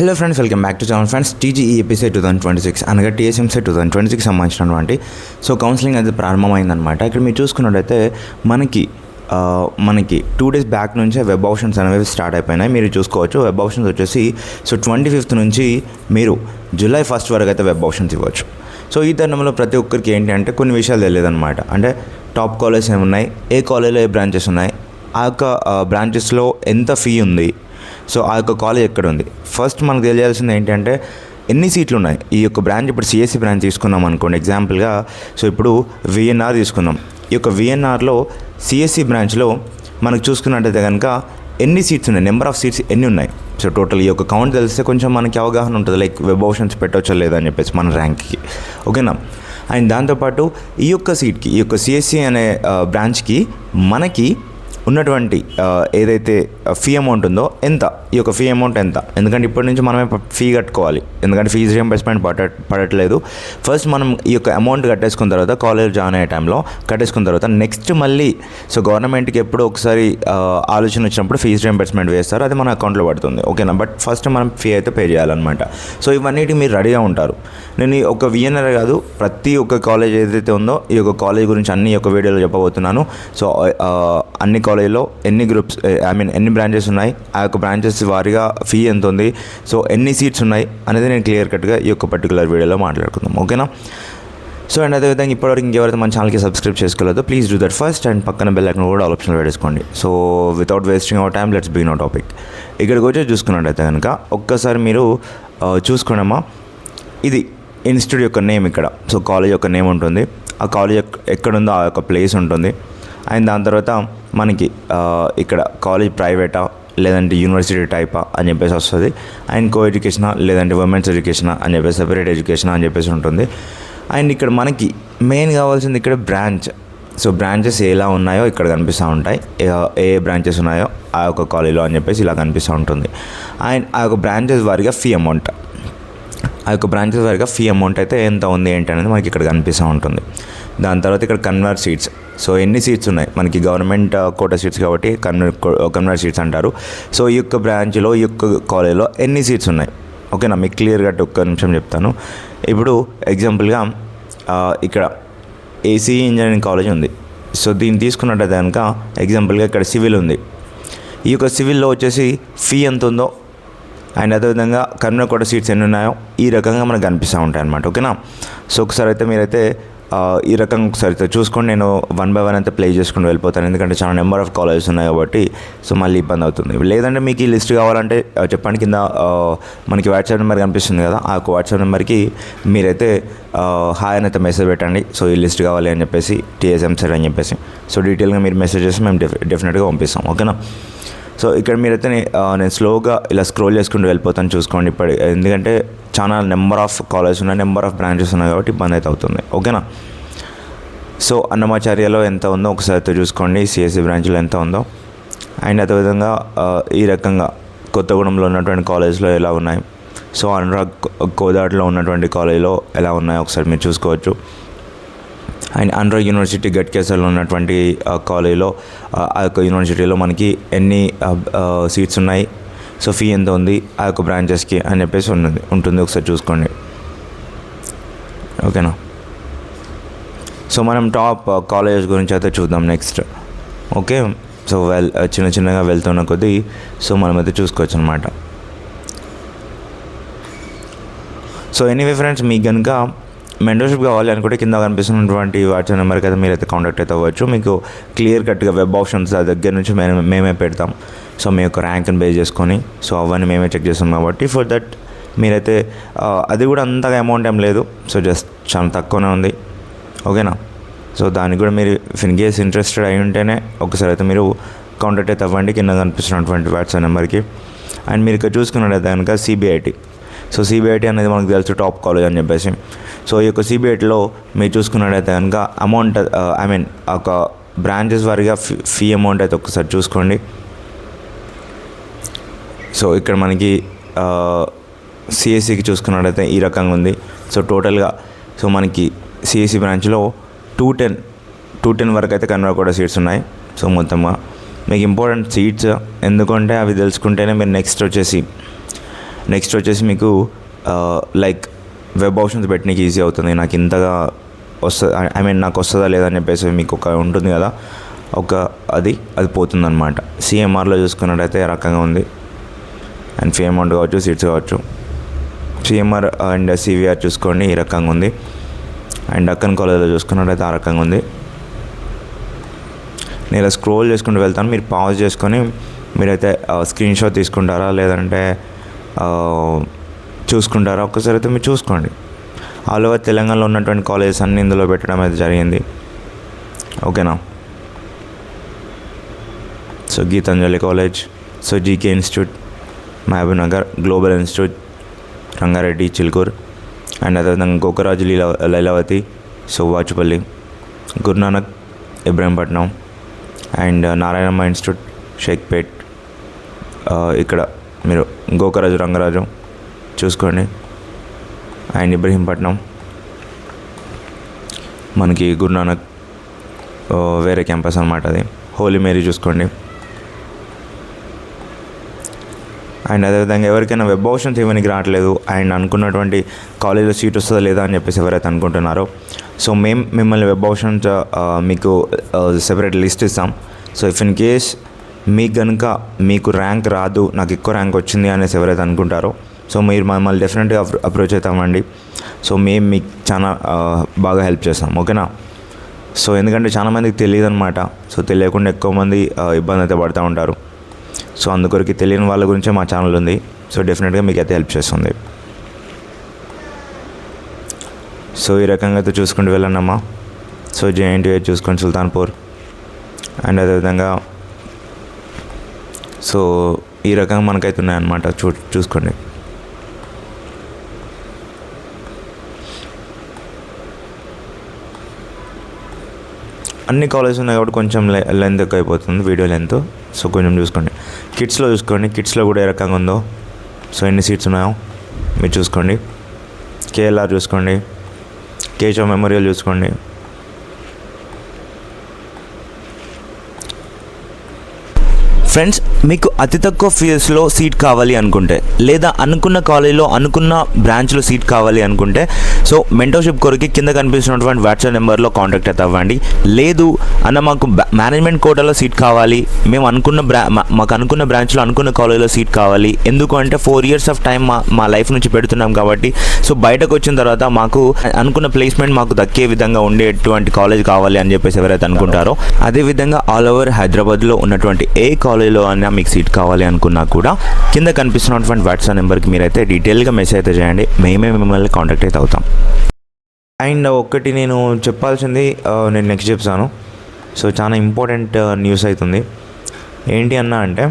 Hello friends, welcome back to channel friends. TGE episode 2026 అనగా TSMC 2026 సంబంధించినటువంటి counselling అయితే ప్రారంభమైందనమాట. ఇక్కడ మీరు చూసుకున్నట్టయితే మనకి 2 days బ్యాక్ నుంచే వెబ్ ఆప్షన్స్ అనేవి స్టార్ట్ అయిపోయినాయి. మీరు చూసుకోవచ్చు. వెబ్ ఆప్షన్స్ వచ్చేసి 25th నుంచి మీరు July 1st వరకు అయితే వెబ్ ఆప్షన్స్ ఇవ్వచ్చు. ఈ తరుణంలో ప్రతి ఒక్కరికి ఏంటి అంటే కొన్ని విషయాలు తెలియదన్నమాట. అంటే టాప్ కాలేజెస్ ఏమున్నాయి, ఏ కాలేజ్లో ఏ బ్రాంచెస్ ఉన్నాయి, ఆ యొక్క బ్రాంచెస్లో ఎంత ఫీ ఉంది, ఆ యొక్క కాలేజ్ ఎక్కడ ఉంది. ఫస్ట్ మనకు తెలియాల్సింది ఏంటంటే ఎన్ని సీట్లు ఉన్నాయి. ఈ యొక్క బ్రాంచ్ ఇప్పుడు సిఎస్సి బ్రాంచ్ తీసుకున్నాం అనుకోండి ఎగ్జాంపుల్గా. ఇప్పుడు విఎన్ఆర్ తీసుకున్నాం. ఈ యొక్క విఎన్ఆర్లో సిఎస్సి బ్రాంచ్లో మనకు చూసుకున్నట్టయితే కనుక ఎన్ని సీట్స్ ఉన్నాయి, నెంబర్ ఆఫ్ సీట్స్ ఎన్ని ఉన్నాయి. టోటల్ ఈ యొక్క కౌంట్ తెలిస్తే కొంచెం మనకి అవగాహన ఉంటుంది, లైక్ వెబ్ ఆప్షన్స్ పెట్టవచ్చా లేదా అని చెప్పేసి మన ర్యాంక్కి. ఓకేనా. అండ్ దాంతోపాటు ఈ యొక్క సీట్కి, ఈ యొక్క సిఎస్సి అనే బ్రాంచ్కి మనకి ఉన్నటువంటి ఏదైతే ఫీ అమౌంట్ ఉందో ఎంత, ఈ యొక్క ఫీ అమౌంట్ ఎంత. ఎందుకంటే ఇప్పటి నుంచి మనమే ఫీ కట్టుకోవాలి, ఎందుకంటే ఫీజు రియంబర్స్మెంట్ పడట్లేదు. ఫస్ట్ మనం ఈ యొక్క అమౌంట్ కట్టేసుకున్న తర్వాత, కాలేజ్ జాయిన్ అయ్యే టైంలో కట్టేసుకున్న తర్వాత నెక్స్ట్ మళ్ళీ గవర్నమెంట్కి ఎప్పుడు ఒకసారి ఆలోచన వచ్చినప్పుడు ఫీజు రియంబర్స్మెంట్ వేస్తారు, అది మన అకౌంట్లో పడుతుంది. ఓకేనా. బట్ ఫస్ట్ మనం ఫీ అయితే పే చేయాలన్నమాట. ఇవన్నిటికి మీరు రెడీగా ఉంటారు. నేను ఈ ఒక విఎన్ఆర్ కాదు, ప్రతి ఒక్క కాలేజ్ ఏదైతే ఉందో ఈ యొక్క కాలేజ్ గురించి అన్ని ఒక వీడియోలో చెప్పబోతున్నాను. అన్ని కాలేజ్లో ఎన్ని గ్రూప్స్, ఎన్ని బ్రాంచెస్ ఉన్నాయి, ఆ యొక్క బ్రాంచెస్ వారీగా ఫీ ఎంత ఉంది, ఎన్ని సీట్స్ ఉన్నాయి అనేది నేను క్లియర్ కట్గా ఈ యొక్క పర్టికులర్ వీడియోలో మాట్లాడుకుందాం. ఓకేనా. అండ్ అదేవిధంగా ఇప్పటివరకు ఇంకెవరైతే మన ఛానల్కి సబ్స్క్రైబ్ చేసుకోలేదో please do that first. And పక్కన బెల్ ఐకాన్ కూడా ఆల్ ఆప్షన్లో పెట్టేసుకోండి. Without wasting our time let's begin our topic. ఇక్కడికి వచ్చి చూసుకున్నట్టయితే కనుక ఒక్కసారి మీరు చూసుకోండమ్మా. ఇది ఇన్స్టిట్యూట్ యొక్క నేమ్ ఇక్కడ. కాలేజ్ యొక్క నేమ్ ఉంటుంది, ఆ కాలేజ్ ఎక్కడుందో ఆ యొక్క ప్లేస్ ఉంటుంది. అండ్ దాని తర్వాత మనకి ఇక్కడ కాలేజ్ ప్రైవేటా లేదంటే యూనివర్సిటీ టైపా అని చెప్పేసి వస్తుంది. అండ్ కో ఎడ్యుకేషనా లేదంటే ఉమెన్స్ ఎడ్యుకేషనా అని చెప్పేసి, సెపరేట్ ఎడ్యుకేషనా అని చెప్పేసి ఉంటుంది. అండ్ ఇక్కడ మనకి మెయిన్ కావాల్సింది ఇక్కడ బ్రాంచ్. బ్రాంచెస్ ఎలా ఉన్నాయో ఇక్కడ కనిపిస్తూ ఉంటాయి, ఏ బ్రాంచెస్ ఉన్నాయో ఆ యొక్క కాలేజ్లో అని చెప్పేసి ఇలా కనిపిస్తూ ఉంటుంది. అండ్ ఆ యొక్క బ్రాంచెస్ వారిగా ఫీ అమౌంట్, అయితే ఎంత ఉంది ఏంటి అనేది మనకి ఇక్కడ కనిపిస్తూ ఉంటుంది. దాని తర్వాత ఇక్కడ కన్వర్ట్ సీట్స్. ఎన్ని సీట్స్ ఉన్నాయి మనకి, గవర్నమెంట్ కోటా సీట్స్ కాబట్టి కన్వర్ట్ సీట్స్ అంటారు. ఈ యొక్క బ్రాంచ్లో, ఈ యొక్క కాలేజ్లో ఎన్ని సీట్స్ ఉన్నాయి. ఓకేనా. మీకు క్లియర్గా ఒక్క నిమిషం చెప్తాను. ఇప్పుడు ఎగ్జాంపుల్గా ఇక్కడ ఏసీ ఇంజనీరింగ్ కాలేజ్ ఉంది. దీన్ని తీసుకున్నట్టయితే కనుక ఎగ్జాంపుల్గా ఇక్కడ సివిల్ ఉంది. ఈ యొక్క సివిల్లో వచ్చేసి ఫీ ఎంత ఉందో అండ్ అదేవిధంగా కన్వర్ట్ కోటా సీట్స్ ఎన్ని ఉన్నాయో ఈ రకంగా మనకు కనిపిస్తూ ఉంటాయి అన్నమాట. ఓకేనా. ఒకసారి అయితే మీరైతే ఈ రకంగా ఒకసారి చూసుకొని నేను 1 by 1 అయితే ప్లే చేసుకుని వెళ్ళిపోతాను, ఎందుకంటే చాలా నెంబర్ ఆఫ్ కాలేజెస్ ఉన్నాయి కాబట్టి మళ్ళీ ఇబ్బంది అవుతుంది. లేదంటే మీకు ఈ లిస్ట్ కావాలంటే చెప్పండి, కింద మనకి వాట్సాప్ నెంబర్ కనిపిస్తుంది కదా, ఆ వాట్సాప్ నెంబర్కి మీరైతే హాయ్ అని అయితే మెసేజ్ పెట్టండి. ఈ లిస్ట్ కావాలి అని చెప్పేసి, టీఎస్ఎంసీ అని చెప్పేసి. డీటెయిల్గా మీరు మెసేజ్ చేసి మేము డెఫినెట్గా పంపిస్తాం. ఓకేనా. ఇక్కడ మీరైతే నేను స్లోగా ఇలా స్క్రోల్ చేసుకుంటూ వెళ్ళిపోతాను, చూసుకోండి. ఎందుకంటే చాలా నెంబర్ ఆఫ్ కాలేజెస్ ఉన్నాయి, నెంబర్ ఆఫ్ బ్రాంచెస్ ఉన్నాయి కాబట్టి ఇబ్బంది అయితే అవుతుంది. ఓకేనా. అన్నమాచార్యలో ఎంత ఉందో ఒకసారి చూసుకోండి, సిఎస్సి బ్రాంచ్లో ఎంత ఉందో. అండ్ అదేవిధంగా ఈ రకంగా కొత్తగూడెంలో ఉన్నటువంటి కాలేజ్లో ఎలా ఉన్నాయి, అనురాగ్ కోదాడలో ఉన్నటువంటి కాలేజ్లో ఎలా ఉన్నాయో ఒకసారి మీరు చూసుకోవచ్చు. అండ్ అనురాగ్ యూనివర్సిటీ గట్కేసర్లో ఉన్నటువంటి కాలేజ్లో, ఆ యొక్క యూనివర్సిటీలో మనకి ఎన్ని సీట్స్ ఉన్నాయి, ఫీ ఎంత ఉంది ఆ యొక్క బ్రాంచెస్కి అని చెప్పేసి ఉంటుంది ఒకసారి చూసుకోండి. ఓకేనా. మనం టాప్ కాలేజెస్ గురించి అయితే చూద్దాం నెక్స్ట్. ఓకే. చిన్నగా వెళ్తున్న కొద్దీ మనమైతే చూసుకోవచ్చు అనమాట. ఎనీవే ఫ్రెండ్స్, మీకు కనుక మెంటర్షిప్ కావాలి అనుకుంటే కింద కనిపిస్తున్నటువంటి వాట్సాప్ నెంబర్కి అయితే మీరైతే కాంటాక్ట్ అయితే అవ్వచ్చు. మీకు క్లియర్ కట్గా వెబ్ ఆప్షన్స్ దగ్గర నుంచి మేమే పెడతాం. మీ యొక్క ర్యాంక్ని బేస్ చేసుకొని అవన్నీ మేమే చెక్ చేస్తాం కాబట్టి ఫర్ దట్ మీరైతే అది కూడా అంతగా అమౌంట్ ఏం లేదు, జస్ట్ చాలా తక్కువనే ఉంది. ఓకేనా. దానికి కూడా మీరు ఇన్ కేస్ ఇంట్రెస్టెడ్ అయి ఉంటేనే ఒకసారి అయితే మీరు కాంటాక్ట్ అయితే అవ్వండి కింద కనిపిస్తున్నటువంటి వాట్సాప్ నెంబర్కి. అండ్ మీరు ఇక్కడ చూసుకున్నట్టయితే కనుక సిబిఐటి. సిబిఐటి అనేది మనకు తెలుసు టాప్ కాలేజ్ అని చెప్పేసి. ఈ యొక్క సిబిఐటిలో మీరు చూసుకున్నట్టయితే కనుక అమౌంట్, ఒక బ్రాంచెస్ వారిగా ఫీ అమౌంట్ అయితే ఒకసారి చూసుకోండి. ఇక్కడ మనకి సిఎస్సికి చూసుకున్నట్టయితే ఈ రకంగా ఉంది. టోటల్గా మనకి సిఎస్సి బ్రాంచ్లో 210 వరకు అయితే కన్వర్ట్ కూడా సీట్స్ ఉన్నాయి. మొత్తంగా మీకు ఇంపార్టెంట్ సీట్స్ ఎందుకంటే అవి తెలుసుకుంటేనే మీరు నెక్స్ట్ వచ్చేసి నెక్స్ట్ వచ్చేసి మీకు లైక్ వెబ్ ఆప్షన్స్ పెట్టడానికి ఈజీ అవుతుంది. నాకు ఇంతగా వస్తుంది, ఐ మీన్ నాకు వస్తుందా లేదా అని చెప్పేసి మీకు ఒక ఉంటుంది కదా, అది పోతుందన్నమాట. సిఎంఆర్లో చూసుకున్నట్టయితే ఏ రకంగా ఉంది, అండ్ ఫీ అమౌంట్ కావచ్చు, సీట్స్ కావచ్చు. సిఎంఆర్ అండ్ సివిఆర్ చూసుకోండి ఈ రకంగా ఉంది, అండ్ అక్కన్ కాలేజ్లో చూసుకున్నట్టయితే ఆ రకంగా ఉంది. నేను ఇలా స్క్రోల్ చేసుకుంటూ వెళ్తాను, మీరు పాజ్ చేసుకొని మీరైతే స్క్రీన్ షాట్ తీసుకుంటారా లేదంటే చూసుకుంటారా ఒక్కసారి అయితే మీరు చూసుకోండి. ఆల్ ఓవర్ తెలంగాణలో ఉన్నటువంటి కాలేజెస్ అన్నీ ఇందులో పెట్టడం అయితే జరిగింది. ఓకేనా. So Gitanjali college, so GK institute Mahabub Nagar, global institute Rangareddy Chilukuru, and అదేవిధంగా Gokaraju Lailavathi, so Vachupalli, Gurunanak Ibrahimpatnam, and Narayanamma institute Shaikpet. ఇక్కడ మీరు గోకరాజు రంగరాజు చూసుకోండి, అండ్ ఇబ్రహీంపట్నం మనకి గురునానక్ వేరే క్యాంపస్ అనమాట, అది హోలీ మేరీ చూసుకోండి. అండ్ అదేవిధంగా ఎవరికైనా వెబ్ ఆప్షన్స్ ఇవ్వడానికి రావట్లేదు అండ్ అనుకున్నటువంటి కాలేజ్లో సీట్ వస్తుందా లేదా అని చెప్పేసి ఎవరైతే అనుకుంటున్నారో, సో మేము మిమ్మల్ని వెబ్ ఆప్షన్స్ మీకు సెపరేట్ లిస్ట్ ఇస్తాం. సో ఇఫ్ ఇన్ కేస్ మీకు కనుక మీకు ర్యాంక్ రాదు, నాకు ఎక్కువ ర్యాంక్ వచ్చింది అనేసి ఎవరైతే అనుకుంటారో, సో మీరు మమ్మల్ని డెఫినెట్గా అప్రోచ్ అవుతామండి. సో మేము మీకు చాలా బాగా హెల్ప్ చేస్తాం. ఓకేనా. సో ఎందుకంటే చాలామందికి తెలియదు అనమాట, సో తెలియకుండా ఎక్కువ మంది ఇబ్బంది అయితే పడుతూ ఉంటారు. సో అందుకొరకు తెలియని వాళ్ళ గురించే మా ఛానల్ ఉంది. సో డెఫినెట్గా మీకు అయితే హెల్ప్ చేస్తుంది. సో ఈ రకంగా అయితే చూసుకుంటూ వెళ్ళండమ్మా. సో జేఎన్టీయూ చూసుకోండి, సుల్తాన్పూర్, అండ్ అదేవిధంగా సో ఈ రకంగా మనకైతే ఉన్నాయన్నమాట. చూసుకోండి. అన్ని కాలేజెస్ ఉన్నాయి కాబట్టి కొంచెం లెంత్ ఎక్కువ అయిపోతుంది, వీడియో లెంత్. సో కొంచెం చూసుకోండి. కిడ్స్లో చూసుకోండి, కిడ్స్లో కూడా ఏ రకంగా ఉందో, సో ఎన్ని సీట్స్ ఉన్నాయో మీరు చూసుకోండి. కేఎల్ఆర్ చూసుకోండి, కేశవ్ మెమోరియల్ చూసుకోండి. ఫ్రెండ్స్, మీకు అతి తక్కువ ఫీజులో సీట్ కావాలి అనుకుంటే, లేదా అనుకున్న కాలేజీలో అనుకున్న బ్రాంచ్లో సీట్ కావాలి అనుకుంటే, సో మెంటర్షిప్ కొరకు కింద కనిపిస్తున్నటువంటి వాట్సాప్ నెంబర్లో కాంటాక్ట్ అయితే అవ్వండి. లేదు అన్న మాకు మేనేజ్మెంట్ కోటాలో సీట్ కావాలి, మేము మాకు అనుకున్న బ్రాంచ్లో అనుకున్న కాలేజీలో సీట్ కావాలి, ఎందుకు అంటే 4 years ఆఫ్ టైం మా లైఫ్ నుంచి పెడుతున్నాం కాబట్టి, సో బయటకు వచ్చిన తర్వాత మాకు అనుకున్న ప్లేస్మెంట్ మాకు దక్కే విధంగా ఉండేటువంటి కాలేజ్ కావాలి అని చెప్పేసి ఎవరైతే అనుకుంటారో, అదేవిధంగా ఆల్ ఓవర్ హైదరాబాద్లో ఉన్నటువంటి ఏ కాలేజ్లో అయినా మీకు సీట్ కావాలి అనుకున్నా కూడా కింద కనిపిస్తున్నటువంటి వాట్సాప్ నెంబర్కి మీరైతే డీటెయిల్గా మెసేజ్ అయితే చేయండి, మేమే మిమ్మల్ని కాంటాక్ట్ అయితే అవుతాం. అండ్ ఒకటి నేను చెప్పాల్సింది నేను నెక్స్ట్ చెప్తాను. సో చాలా ఇంపార్టెంట్ న్యూస్ అవుతుంది. ఏంటి అన్నా అంటే,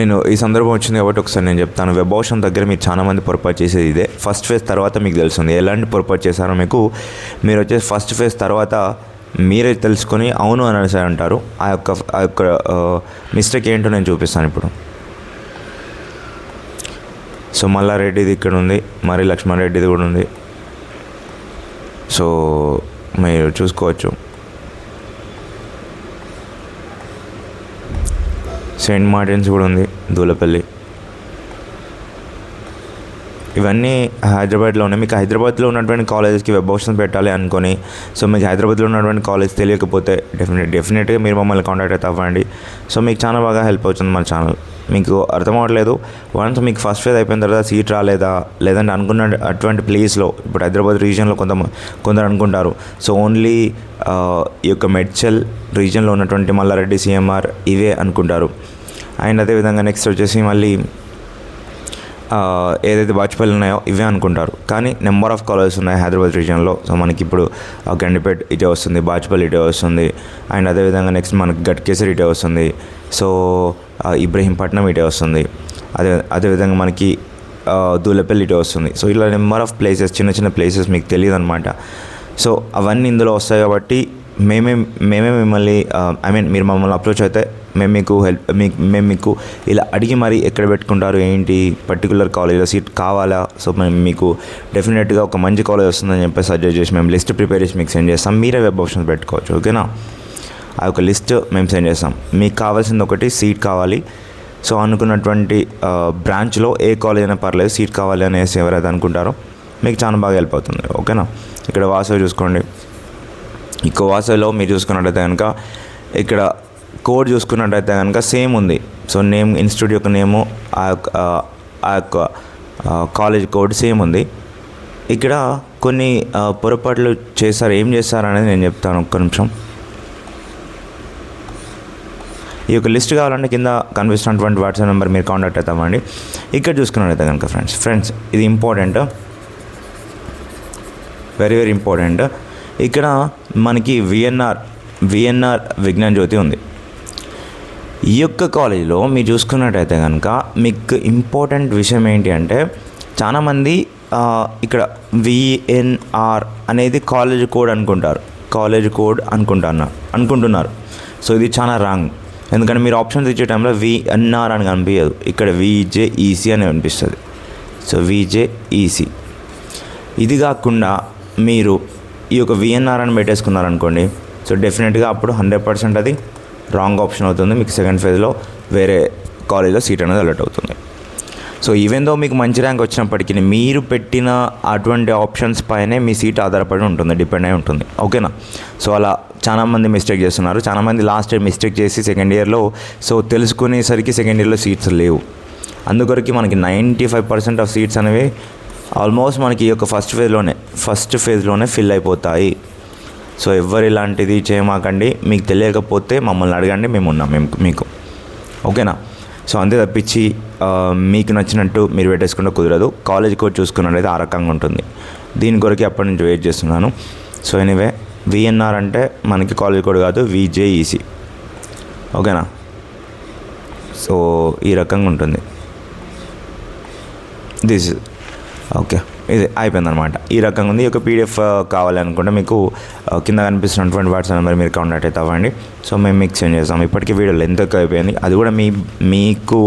నేను ఈ సందర్భం వచ్చింది కాబట్టి ఒకసారి నేను చెప్తాను. వెబ్ ఆప్షన్ దగ్గర మీరు చాలామంది పొరపాటు చేసేది ఇదే. ఫస్ట్ ఫేజ్ తర్వాత మీకు తెలుస్తుంది ఎలాంటి పొరపాటు చేశారో. మీరు వచ్చేసి ఫస్ట్ ఫేజ్ తర్వాత మీరే తెలుసుకొని అవును అనేసి అంటారు. ఆ యొక్క మిస్టేక్ ఏంటో నేను చూపిస్తాను ఇప్పుడు. సో మల్లారెడ్డిది ఇక్కడ ఉంది, మరి లక్ష్మారెడ్డిది కూడా ఉంది. సో మీరు చూసుకోవచ్చు. సెయింట్ మార్టిన్స్ కూడా ఉంది, దూలపల్లి. ఇవన్నీ హైదరాబాద్లో ఉన్నాయి. మీకు హైదరాబాద్లో ఉన్నటువంటి కాలేజెస్కి వెబ్ ఆప్షన్స్ పెట్టాలి అనుకొని, సో మీకు హైదరాబాద్లో ఉన్నటువంటి కాలేజ్ తెలియకపోతే డెఫినెట్గా మీరు మమ్మల్ని కాంటాక్ట్ అయితే అవ్వండి. సో మీకు చాలా బాగా హెల్ప్ అవుతుంది మన ఛానల్. మీకు అర్థం అవ్వట్లేదు, వన్స్ మీకు ఫస్ట్ ఫేజ్ అయిపోయిన తర్వాత సీట్ రాలేదా, లేదంటే అనుకున్న అటువంటి ప్లేస్లో, ఇప్పుడు హైదరాబాద్ రీజియన్లో కొందరు అనుకుంటారు సో ఓన్లీ ఈ యొక్క మెడ్చల్ రీజియన్లో ఉన్నటువంటి మల్లారెడ్డి, సిఎంఆర్ ఇవే అనుకుంటారు. అండ్ అదేవిధంగా నెక్స్ట్ వచ్చేసి మళ్ళీ ఏదైతే బాచుపల్లి ఉన్నాయో ఇవే అనుకుంటారు. కానీ నెంబర్ ఆఫ్ కాలేజెస్ ఉన్నాయి హైదరాబాద్ రీజియన్లో. సో మనకి ఇప్పుడు గండిపేట్ ఇటే వస్తుంది, బాచుపల్లి ఇటే వస్తుంది, అండ్ అదేవిధంగా నెక్స్ట్ మనకి గట్కేసర్ ఇటే వస్తుంది, సో ఇబ్రహీంపట్నం ఇటే వస్తుంది, అదేవిధంగా మనకి దూలపల్లి ఇటే వస్తుంది. సో ఇలా నెంబర్ ఆఫ్ ప్లేసెస్, చిన్న చిన్న ప్లేసెస్ మీకు తెలియదు అనమాట. సో అవన్నీ ఇందులో వస్తాయి కాబట్టి మేమే మిమ్మల్ని మీరు మమ్మల్ని అప్రోచ్ అయితే మేము మీకు ఇలా అడిగి మరి ఎక్కడ పెట్టుకుంటారు, ఏంటి పర్టికులర్ కాలేజ్లో సీట్ కావాలా, సో మేము మీకు డెఫినెట్గా ఒక మంచి కాలేజ్ వస్తుందని చెప్పి సజెస్ట్ చేసి మేము లిస్ట్ ప్రిపేర్ చేసి మీకు సెండ్ చేస్తాం. మీరే వెబ్ ఆప్షన్స్ పెట్టుకోవచ్చు. ఓకేనా. ఆ యొక్క లిస్ట్ మేము సెండ్ చేస్తాం. మీకు కావాల్సింది ఒకటి సీట్ కావాలి, సో అనుకున్నటువంటి బ్రాంచ్లో ఏ కాలేజ్ అయినా పర్లేదు సీట్ కావాలి అనేసి ఎవరైతే అనుకుంటారో మీకు చాలా బాగా హెల్ప్ అవుతుంది. ఓకేనా, ఇక్కడ వాసవి చూసుకోండి. ఇక వాసవిలో మీరు చూసుకున్నట్టయితే కనుక ఇక్కడ కోడ్ చూసుకున్నట్టయితే కనుక సేమ్ ఉంది. సో నేమ్, ఇన్స్టిట్యూట్ యొక్క నేము, ఆ యొక్క కాలేజ్ కోడ్ సేమ్ ఉంది. ఇక్కడ కొన్ని పొరపాట్లు చేస్తారు. ఏం చేస్తారు అనేది నేను చెప్తాను, ఒక్క నిమిషం. ఈ యొక్క లిస్ట్ కావాలంటే కింద కనిపిస్తున్నటువంటి వాట్సాప్ నెంబర్ మీరు కాంటాక్ట్ అవుతామండి. ఇక్కడ చూసుకున్నట్టయితే కనుక ఫ్రెండ్స్ ఇది ఇంపార్టెంట్, వెరీ వెరీ ఇంపార్టెంట్. ఇక్కడ మనకి విఎన్ఆర్ విజ్ఞాన్ జ్యోతి ఉంది. ఈ యొక్క కాలేజీలో మీరు చూసుకున్నట్టయితే కనుక మీకు ఇంపార్టెంట్ విషయం ఏంటి అంటే చాలామంది ఇక్కడ విఎన్ఆర్ అనేది కాలేజ్ కోడ్ అనుకుంటున్నారు. సో ఇది చాలా రాంగ్. ఎందుకంటే మీరు ఆప్షన్స్ ఇచ్చే టైంలో విఎన్ఆర్ అని కనిపించదు, ఇక్కడ విజేఈసీ అని కనిపిస్తుంది. సో విజేఈసీ. ఇది కాకుండా మీరు ఈ యొక్క విఎన్ఆర్ అని పెట్టేసుకున్నారనుకోండి, సో డెఫినెట్గా అప్పుడు 100% అది రాంగ్ ఆప్షన్ అవుతుంది. మీకు సెకండ్ ఫేజ్లో వేరే కాలేజ్లో సీట్ అనేది అలర్ట్ అవుతుంది. సో ఈవెన్ దో మీకు మంచి ర్యాంక్ వచ్చినప్పటికీ మీరు పెట్టిన అటువంటి ఆప్షన్స్ పైనే మీ సీట్ ఆధారపడి ఉంటుంది, డిపెండ్ అయి ఉంటుంది. ఓకేనా, సో అలా చాలామంది మిస్టేక్ చేస్తున్నారు. చాలామంది లాస్ట్ ఇయర్ మిస్టేక్ చేసి సెకండ్ ఇయర్లో సో తెలుసుకునేసరికి సెకండ్ ఇయర్లో సీట్స్ లేవు. అందుకొరకు మనకి 95% ఆఫ్ సీట్స్ అనేవి ఆల్మోస్ట్ మనకి ఈ యొక్క ఫస్ట్ ఫేజ్లోనే ఫిల్ అయిపోతాయి. సో ఎవరు ఇలాంటిది చేయమాకండి. మీకు తెలియకపోతే మమ్మల్ని అడగండి, మేము ఉన్నాం మీకు. ఓకేనా, సో అంతే తప్పించి మీకు నచ్చినట్టు మీరు పెట్టేసుకుంటే కుదరదు. కాలేజ్ కోడ్ చూసుకున్నట్లయితే ఆ రకంగా ఉంటుంది. దీని కొరకు అప్పటి నుంచి వెయిట్ చేస్తున్నాను. సో ఎనీవే విఎన్ఆర్ అంటే మనకి కాలేజ్ కోడ్ కాదు, విజేఈసీ. ఓకేనా, సో ఈ రకంగా ఉంటుంది. ఓకే, ఇది అయిపోయిందనమాట. ఈ రకంగా ఉంది. ఈ యొక్క పీడిఎఫ్ కావాలనుకుంటే మీకు కింద కనిపిస్తున్నటువంటి వాట్సాప్ నెంబర్ మీరు కాంటాక్ట్ అయితే అవ్వండి. సో మేము మీకు సెండ్ చేస్తాం. ఇప్పటికీ వీడియోలో ఎంత అయిపోయింది అది కూడా మీకు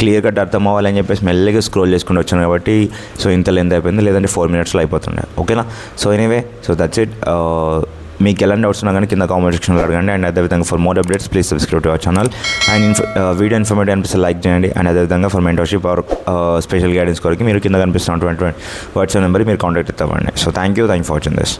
క్లియర్ కట్ అర్థం అవ్వాలని చెప్పేసి మెల్లగా స్క్రోల్ చేసుకుంటూ వచ్చాను కాబట్టి సో ఇంత లెంత్ అయిపోయింది, లేదంటే 4 minutesలో అయిపోతుండే. ఓకేనా, so anyway so that's it. మీకు ఎలాంటి డౌట్స్ ఉన్నా కానీ కింద కామెంట్ సెక్షన్లో అడగండి. అండ్ అదేవిధంగా for more updates please subscribe to our channel. And video informative అనిపిస్తే లైక్ చేయండి. అండ్ అదేవిధంగా for mentorship or special guidance కొరకు మీరు కింద కనిపిస్తున్నటువంటి వాట్సాప్ నెంబర్ మీరు కాంటాక్ట్ అవుతామండి. So thank you for watching this.